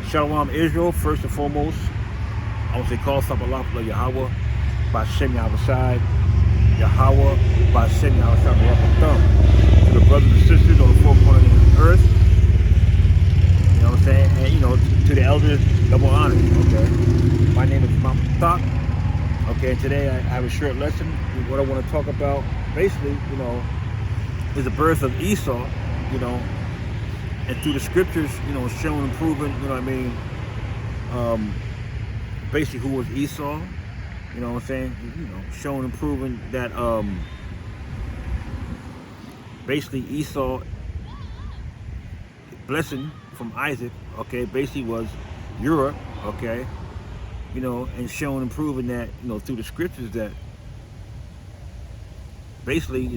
Shalom Israel, first and foremost. I want to say call Sabalafla Yahweh by Shem Yahushai, Yahweh by Shem Yahushai Thumb. To the brothers and sisters on the four corners of the earth, you know what I'm saying? And to the elders, double honor, okay? My name is Imam Thak. Okay, and today I have a short lesson. What I want to talk about, basically, is the birth of Esau, and through the scriptures, showing and proving, basically who was Esau, you know what I'm saying? Showing and proving that basically Esau blessing from Isaac, okay, basically was Europe, okay, and showing and proving that, through the scriptures that basically,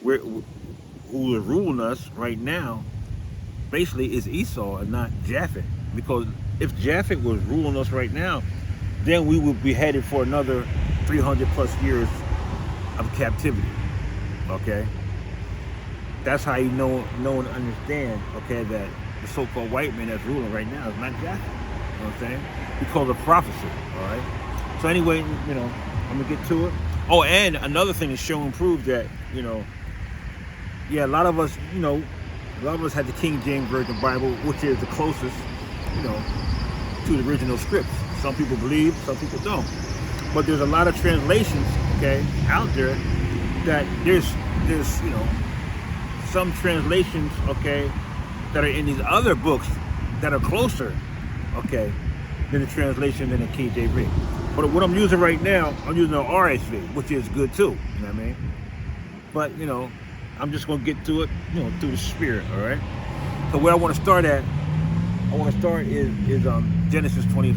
who is ruling us right now basically is Esau and not Japhet. Because if Japhet was ruling us right now, then we would be headed for another 300 plus years of captivity. Okay? That's how you know and understand, okay, that the so-called white man that's ruling right now is not Japhet. You know what I'm saying? Because of prophecy, all right? So anyway, I'm gonna get to it. Oh, and another thing is show and prove that, a lot of us, had the King James Version Bible, which is the closest, to the original scripts. Some people believe, some people don't. But there's a lot of translations, okay, out there that there's some translations, okay, that are in these other books that are closer, okay, than the translation in the King James Version. But what I'm using right now, I'm using the RSV, which is good too, you know what I mean? But, I'm just going to get to it, through the spirit, all right? So where I want to start at, is Genesis 20,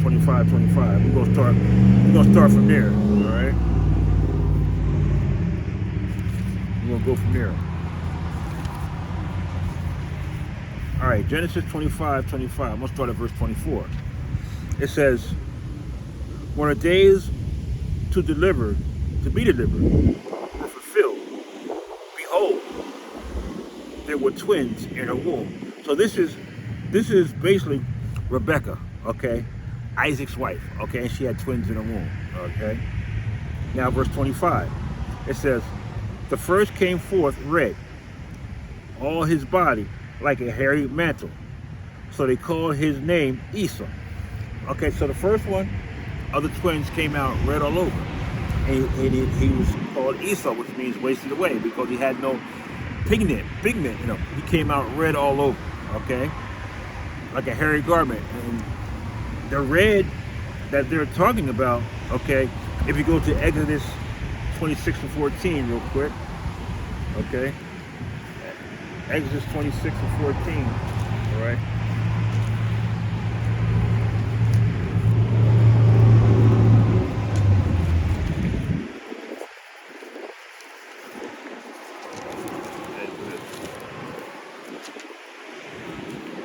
25, 25. We're going to start from there, all right? We're going to go from there. All right, Genesis 25, 25. I'm going to start at verse 24. It says, when the days to be delivered, were fulfilled, behold, there were twins in her womb. So this is basically Rebecca, okay, Isaac's wife, okay, and she had twins in her womb, okay. Now verse 25, it says, the first came forth red, all his body like a hairy mantle, so they called his name Esau. Okay, so the first one of the twins came out red all over, and he was called Esau, which means wasted away, because he had no pigment, he came out red all over, okay, like a hairy garment. And the red that they're talking about, okay, if you go to Exodus 26 and 14 real quick, okay, Exodus 26 and 14, all right.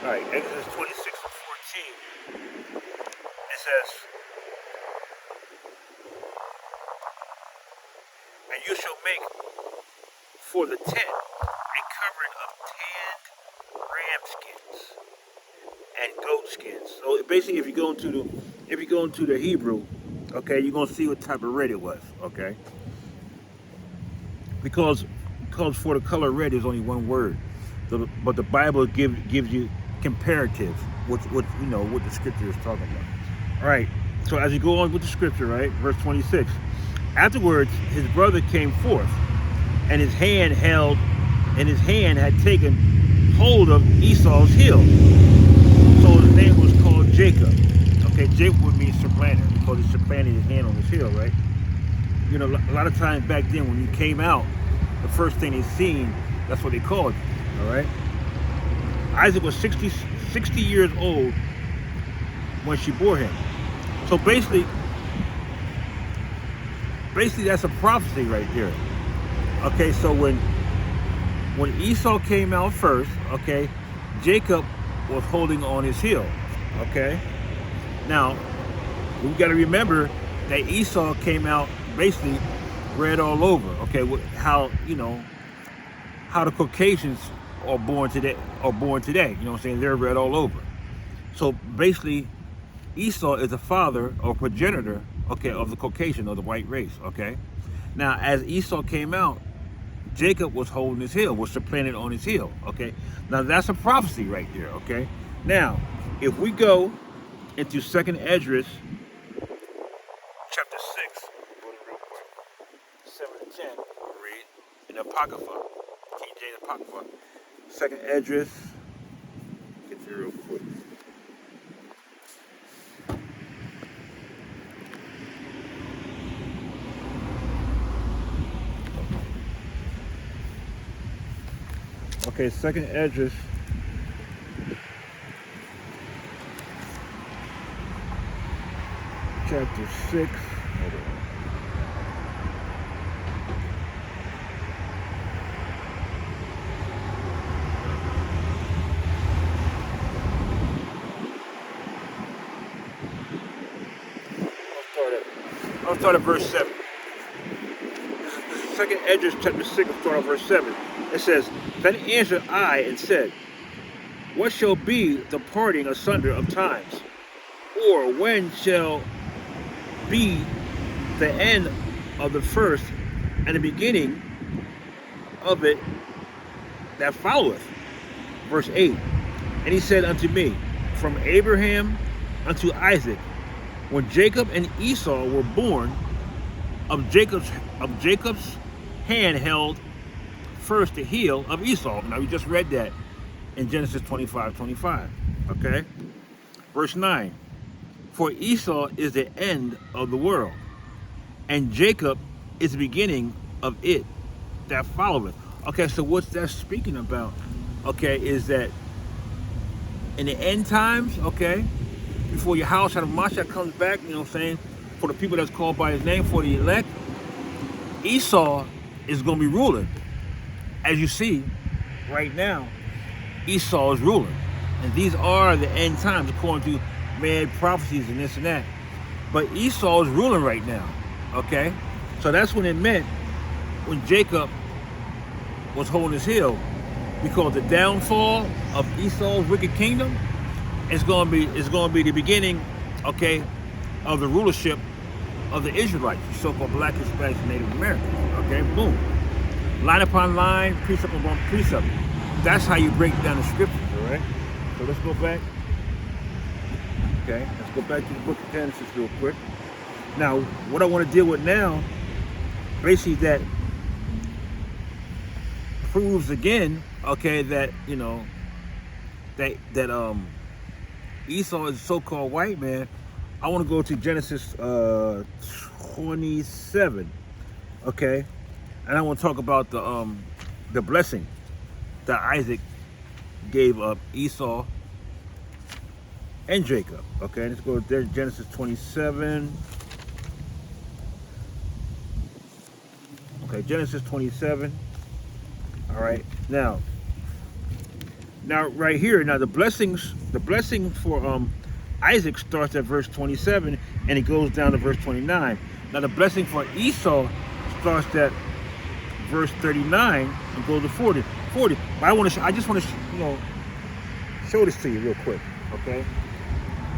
All right, Exodus 26 and 14, it says, and you shall make for the tent a covering of tanned ram skins and goat skins. So basically, if you go into the Hebrew, okay, you're gonna see what type of red it was, okay? Because for the color red, there's only one word, but the Bible gives you comparative, what the scripture is talking about. All right, so as you go on with the scripture, right, verse 26, afterwards his brother came forth, and his hand had taken hold of Esau's heel, so his name was called Jacob. Okay, Jacob would mean supplanter, because he supplanted his hand on his heel, right? A lot of times back then when you came out, the first thing they seen, that's what they called you, all right? Isaac was 60 years old when she bore him. So basically that's a prophecy right there. Okay, so when Esau came out first, okay, Jacob was holding on his heel, okay? Now, we got to remember that Esau came out basically red all over, okay? How the Caucasians are born today, you know what I'm saying? They're red all over. So basically, Esau is the father or progenitor, okay, of the Caucasian or the white race, okay? Now, as Esau came out, Jacob was holding his heel, was supplanted on his heel, okay? Now, that's a prophecy right there, okay? Now, if we go into 2nd Esdras, chapter 6, go to real quick, 7 to 10, read in the Apocrypha, King James Apocrypha, 2nd Esdras, get there real quick. Okay, 2nd Esdras, chapter 6. Hold on. I'll start at verse 7. This is 2nd Esdras, chapter 6, I'll start at verse 7. It says, Then answered I and said, What shall be the parting asunder of times? Or when shall be the end of the first and the beginning of it that followeth? Verse 8. And he said unto me, From Abraham unto Isaac, when Jacob and Esau were born, of Jacob's hand held first the heel of Esau. Now we just read that in Genesis 25:25. Okay? Verse 9. For Esau is the end of the world, and Jacob is the beginning of it that followeth. Okay, so what's that speaking about? Okay, is that in the end times, okay, before your house of Mashiach comes back, you know what I'm saying, for the people that's called by his name, for the elect, Esau is going to be ruling. As you see, right now, Esau is ruling. And these are the end times, according to mad prophecies and this and that. But Esau is ruling right now, okay? So that's what it meant when Jacob was holding his heel, because the downfall of Esau's wicked kingdom is going to be the beginning, okay, of the rulership of the Israelites, so-called Black, Hispanics, and Native Americans. Okay, boom, line upon line, precept upon precept. That's how you break down the scriptures. All right. So let's go back. Okay, let's go back to the book of Genesis real quick. Now, what I want to deal with now, basically, that proves again, okay, that you know that Esau is a so-called white man. I want to go to Genesis 27, okay, and I want to talk about the blessing that Isaac gave up Esau and Jacob. Okay, let's go there. Genesis 27. Okay, Genesis 27. All right, now right here, now the blessing for Isaac starts at verse 27 and it goes down to verse 29. Now the blessing for Esau starts at verse 39 and goes to 40. But I just want to show this to you real quick, okay?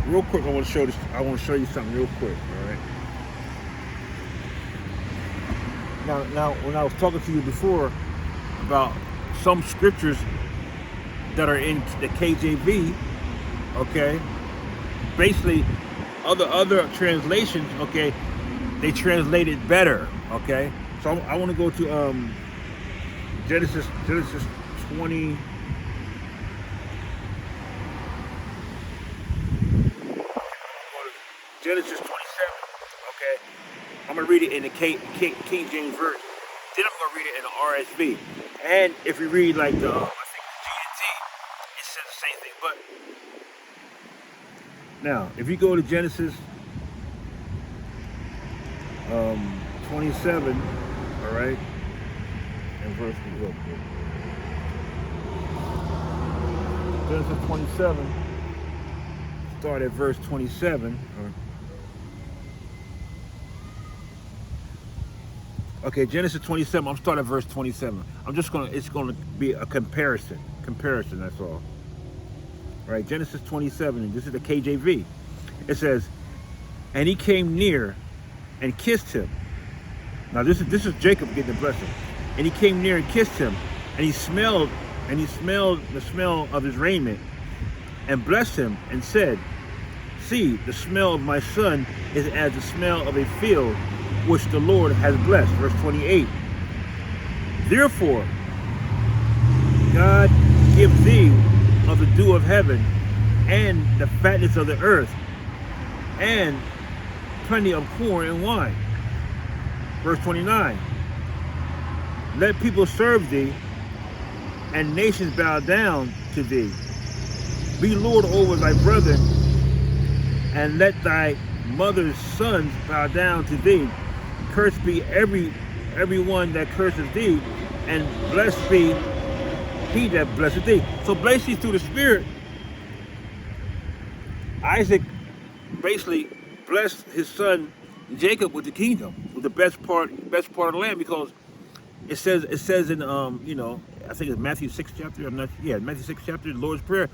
Real quick, I want to show this. I want to show you something real quick, all right? Now, when I was talking to you before about some scriptures that are in the KJV, okay, basically other translations, okay, they translate it better, okay. So I want to go to Genesis 20. Genesis 27, okay? I'm going to read it in the King James Version. Then I'm going to read it in the RSV. And if you read like the, I think the GNT, it says the same thing. But now, if you go to Genesis 27, all right, and verse, Genesis 27, start at verse 27. Okay, Genesis 27, I'm starting at verse 27. It's gonna be a comparison, that's all. right? Genesis 27, and this is the KJV. It says, and he came near and kissed him. Now this is Jacob getting the blessing. And he came near and kissed him, and he smelled the smell of his raiment, and blessed him, and said, see, the smell of my son is as the smell of a field which the Lord has blessed. Verse 28. Therefore, God give thee of the dew of heaven, and the fatness of the earth, and plenty of corn and wine. Verse 29. Let people serve thee, and nations bow down to thee. Be Lord over thy brethren, and let thy mother's sons bow down to thee. Cursed be everyone that curses thee, and blessed be he that blesseth thee. So basically, through the Spirit, Isaac basically blessed his son Jacob with the kingdom, with the best part of the land, because it says in I think it's Matthew 6 chapter. Matthew 6 chapter, the Lord's Prayer.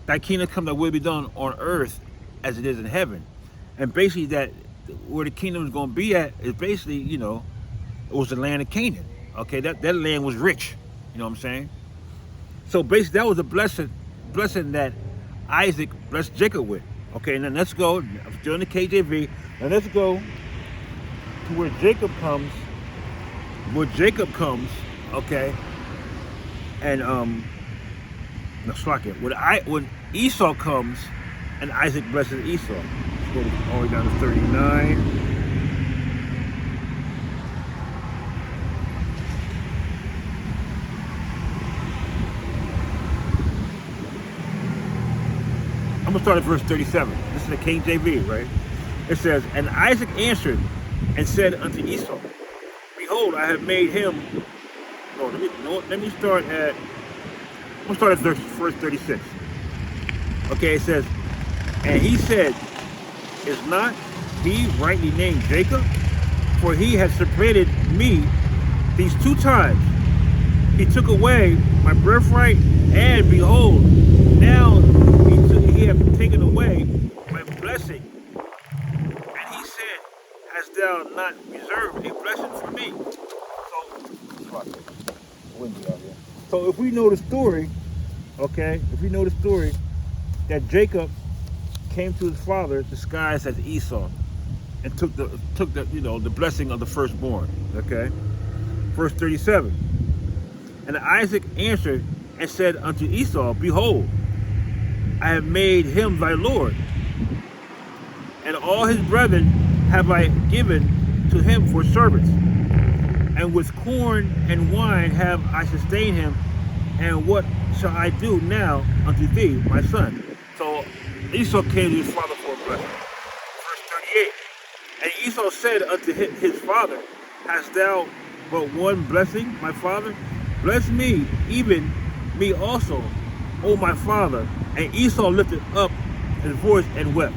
Thy kingdom come, thy will be done on earth as it is in heaven. And basically that where the kingdom is going to be at is basically, it was the land of Canaan. Okay, that land was rich. You know what I'm saying? So basically that was a blessing that Isaac blessed Jacob with. Okay, and then let's go, I'm still in the KJV, and let's go to where Jacob comes, okay, and when Esau comes and Isaac blesses Esau. Let's go all the way down to 39. I'm gonna start at verse 37. This is the KJV, right? It says, and Isaac answered and said unto Esau, behold, I have made him. Let me start at. I'm gonna start at verse 36. Okay, it says, and he said, is not he rightly named Jacob? For he has separated me these 2 times. He took away my birthright, and behold, now he hath taken away my blessing. And he said, hast thou not reserved a blessing for me? So if we know the story, okay, that Jacob came to his father disguised as Esau and took the blessing of the firstborn. Okay, verse 37. And Isaac answered and said unto Esau, behold, I have made him thy lord, and all his brethren have I given to him for servants, and with corn and wine have I sustained him. And what shall I do now unto thee, my son? So Esau came to his father for a blessing. Verse 38. And Esau said unto his father, hast thou but one blessing, my father? Bless me, even me also, O my father. And Esau lifted up his voice and wept.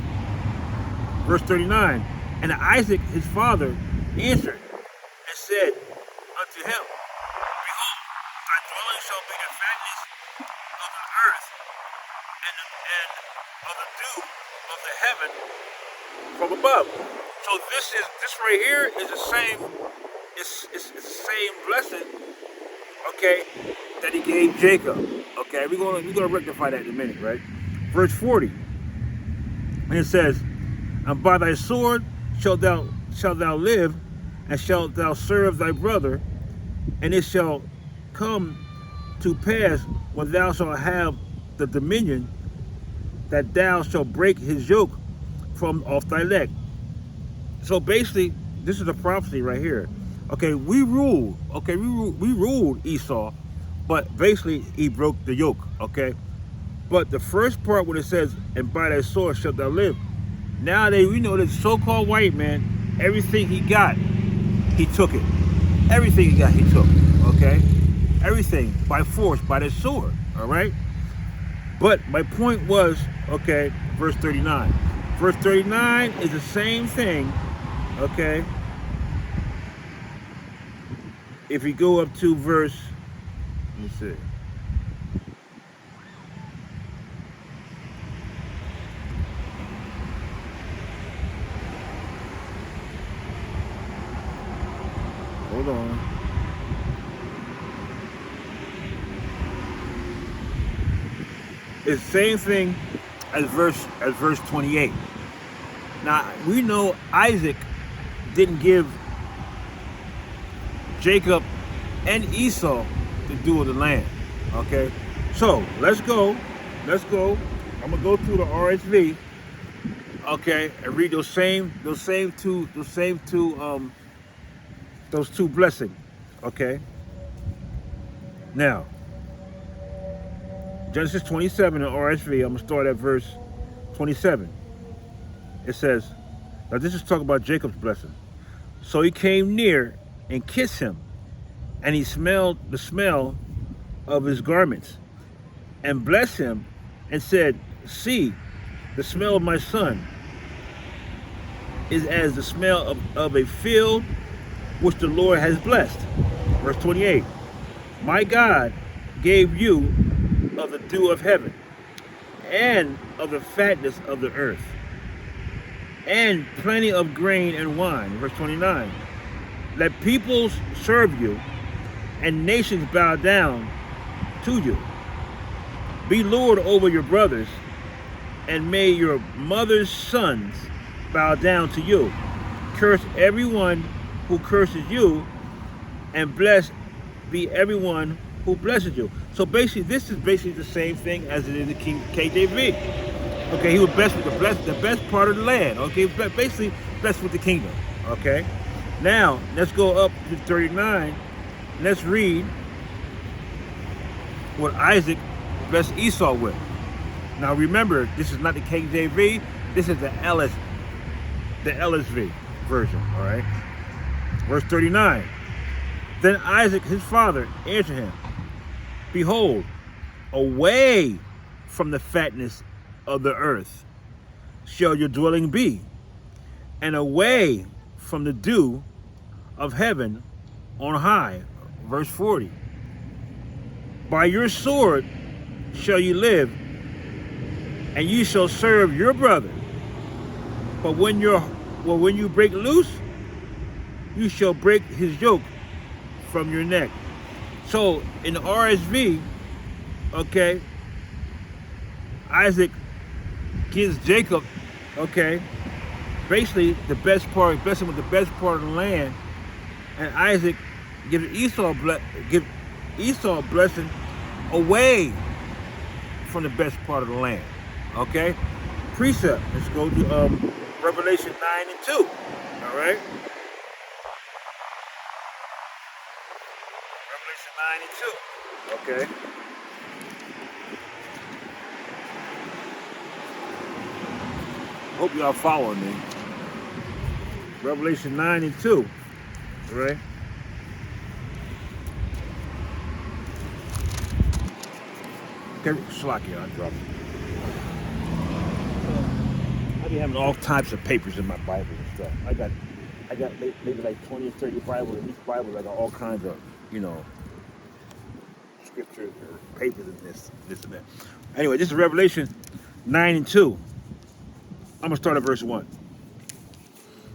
Verse 39. And Isaac his father answered and said unto him, behold, thy dwelling shall be the fatness of the earth, and of the dew of the heaven from above. So this right here is the same. It's the same blessing, okay, that he gave Jacob. Okay, we're gonna rectify that in a minute, right? Verse 40, and it says, and by thy sword shalt thou live, and shalt thou serve thy brother, and it shall come to pass when thou shalt have the dominion, that thou shalt break his yoke from off thy neck. So basically, this is a prophecy right here. Okay, we ruled. Okay, we ruled Esau, but basically he broke the yoke. Okay, but the first part when it says, "And by thy sword shalt thou live," nowadays we know this so-called white man, everything he got, he took it. Everything he got, he took. Okay, everything by force, by the sword. All right. But my point was, okay, verse 39. Verse 39 is the same thing. Okay. If we go up to verse, let me see. Hold on. It's the same thing as verse 28. Now we know Isaac didn't give Jacob and Esau the due of the land. Okay, so let's go. I'm gonna go through the RSV. Okay, and read those two blessings. Okay. Now, Genesis 27 in RSV. I'm gonna start at verse 27. It says, now this is talking about Jacob's blessing. So he came near and kissed him, and he smelled the smell of his garments, and blessed him, and said, see, the smell of my son is as the smell of a field which the Lord has blessed. Verse 28, my God gave you of the dew of heaven, and of the fatness of the earth, and plenty of grain and wine. Verse 29, let peoples serve you, and nations bow down to you. Be Lord over your brothers, and may your mother's sons bow down to you. Curse everyone who curses you, and blessed be everyone who blesses you. So basically, this is basically the same thing as it is in the KJV. Okay, he was blessed with the best part of the land. Okay, basically blessed with the kingdom. Okay, now let's go up to 39. Let's read what Isaac blessed Esau with. Now remember, this is not the KJV. This is the LSV version. All right. Verse 39. Then Isaac, his father, answered him, behold, away from the fatness of the earth shall your dwelling be, and away from the dew of heaven on high. Verse 40. By your sword shall you live, and you shall serve your brother. But when you break loose, you shall break his yoke from your neck. So in the RSV, okay, Isaac gives Jacob, okay, basically the best part, bless him with the best part of the land, and Isaac gives Esau a blessing away from the best part of the land. Okay, precept. Let's go to Revelation 9 and 2. All right. Revelation 9 and 2. Okay. Hope y'all following me. Revelation 9 and 2. All right. Okay, Slacky, I dropped it. I be having all types of papers in my Bible and stuff. I got maybe like 20 or 30 Bibles. In each Bible, I got all kinds of, scriptures or papers and this and that. Anyway, this is Revelation 9 and 2. I'm going to start at verse 1.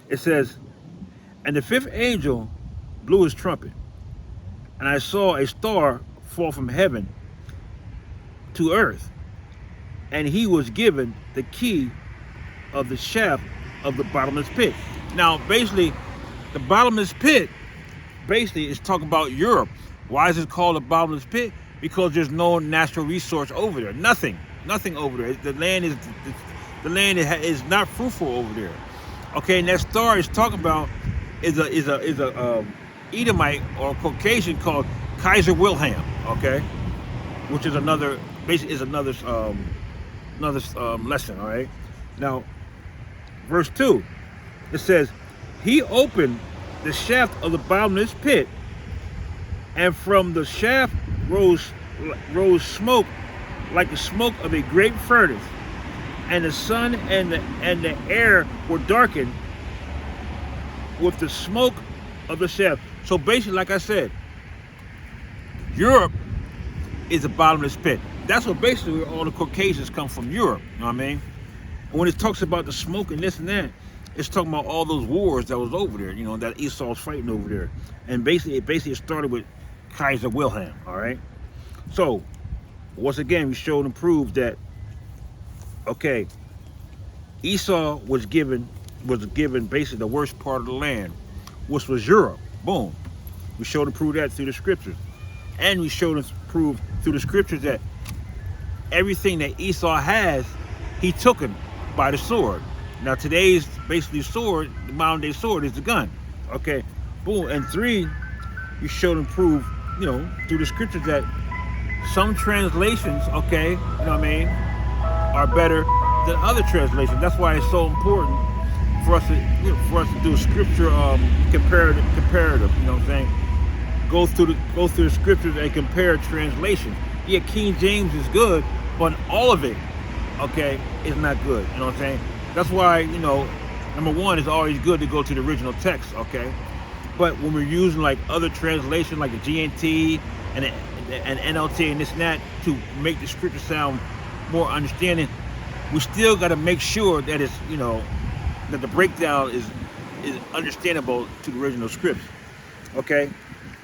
It says, and the fifth angel blew his trumpet, and I saw a star fall from heaven to earth, and he was given the key of the shaft of the bottomless pit. Now, basically, the bottomless pit basically is talking about Europe. Why is it called a bottomless pit? Because there's no natural resource over there. Nothing over there. The land is not fruitful over there. Okay, and that star is talking about is a Edomite or Caucasian called Kaiser Wilhelm. Okay, which is another lesson. All right, now verse 2, it says, he opened the shaft of the bottomless pit, and from the shaft rose smoke like the smoke of a great furnace, and the sun and the air were darkened with the smoke of the shaft. So basically, like I said, Europe is a bottomless pit. That's what basically all the Caucasians come from, Europe. You know what I mean? And when it talks about the smoke and this and that, it's talking about all those wars that was over there, that Esau was fighting over there. And it started with Kaiser Wilhelm, all right? So, once again, we showed and proved that, okay, Esau was given basically the worst part of the land, which was Europe. Boom. We showed and proved that through the scriptures. And we showed and proved through the scriptures that everything that Esau has, he took him by the sword. Now today's basically sword, the modern day sword, is the gun. Okay, boom. And 3, you showed and proved, through the scriptures that some translations, okay, you know what I mean, are better than other translations. That's why it's so important for us to do a scripture comparative. You know what I'm saying? Go through the scriptures and compare translations. Yeah, King James is good, but all of it, okay, is not good. You know what I'm saying? That's why, number one, it's always good to go to the original text, okay? But when we're using like other translations, like the GNT and NLT and this and that, to make the scripture sound more understanding, we still got to make sure that it's, that the breakdown is understandable to the original scripts, okay?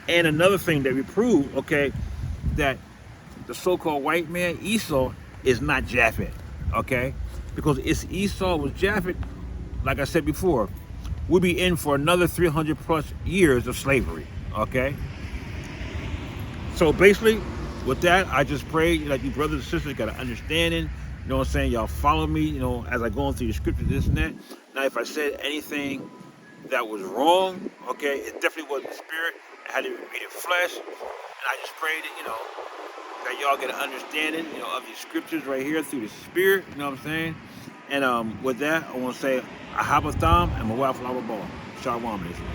And another thing that we prove, okay, that the so-called white man, Esau, is not Japhet, okay? Because if Esau was Japhet, like I said before, we'll be in for another 300 plus years of slavery, okay? So basically, with that, I just pray that you brothers and sisters got an understanding, you know what I'm saying? Y'all follow me, as I go on through the scriptures, this and that. Now, if I said anything that was wrong, okay, it definitely wasn't the spirit. It had to be the flesh. And I just pray that, that y'all get an understanding, of these scriptures right here through the spirit, you know what I'm saying? And with that, I want to say, Ahabatham and Mawaf Lawabah. Shalom, Israel.